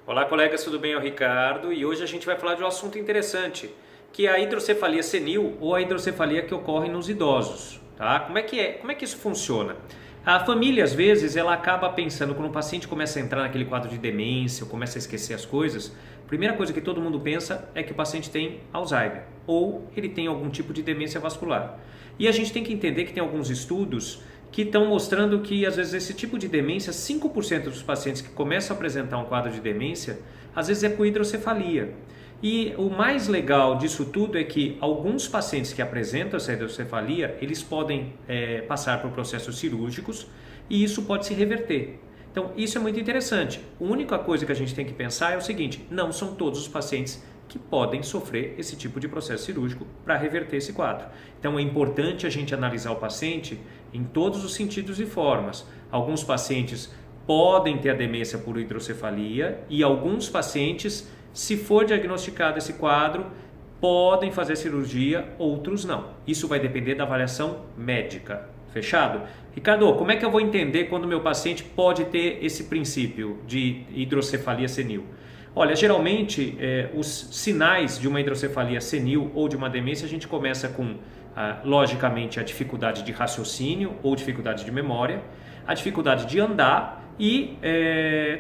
Olá, colegas, tudo bem? É o Ricardo e hoje a gente vai falar de um assunto interessante, que é a hidrocefalia senil ou a hidrocefalia que ocorre nos idosos, tá? Como é que isso funciona? A família, às vezes, ela acaba pensando, quando o paciente começa a entrar naquele quadro de demência ou começa a esquecer as coisas, a primeira coisa que todo mundo pensa é que o paciente tem Alzheimer ou ele tem algum tipo de demência vascular. E a gente tem que entender que tem alguns estudos que estão mostrando que, às vezes, esse tipo de demência, 5% dos pacientes que começam a apresentar um quadro de demência, às vezes é por hidrocefalia. E o mais legal disso tudo é que alguns pacientes que apresentam essa hidrocefalia, eles podem passar por processos cirúrgicos e isso pode se reverter. Então, isso é muito interessante. A única coisa que a gente tem que pensar é o seguinte: não são todos os pacientes que podem sofrer esse tipo de processo cirúrgico para reverter esse quadro. Então, é importante a gente analisar o paciente em todos os sentidos e formas. Alguns pacientes podem ter a demência por hidrocefalia e alguns pacientes, se for diagnosticado esse quadro, podem fazer cirurgia, outros não. Isso vai depender da avaliação médica. Fechado? Ricardo, como é que eu vou entender quando meu paciente pode ter esse princípio de hidrocefalia senil? Olha, geralmente os sinais de uma hidrocefalia senil ou de uma demência, a gente começa com, logicamente, a dificuldade de raciocínio ou dificuldade de memória, a dificuldade de andar e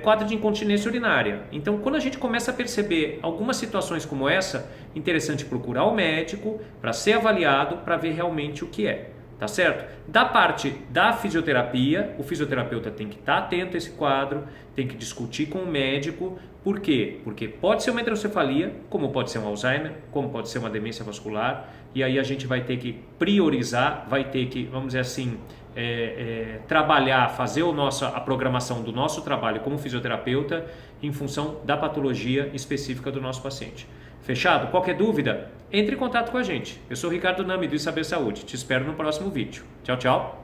quadro de incontinência urinária. Então, quando a gente começa a perceber algumas situações como essa, interessante procurar o médico para ser avaliado, para ver realmente o que é. Tá certo? Da parte da fisioterapia, o fisioterapeuta tem que estar atento a esse quadro, tem que discutir com o médico. Por quê? Porque pode ser uma hidrocefalia, como pode ser um Alzheimer, como pode ser uma demência vascular, e aí a gente vai ter que priorizar, vai ter que, vamos dizer assim, trabalhar, fazer a programação do nosso trabalho como fisioterapeuta em função da patologia específica do nosso paciente. Fechado? Qualquer dúvida, entre em contato com a gente. Eu sou o Ricardo Nami do Saber Saúde. Te espero no próximo vídeo. Tchau, tchau.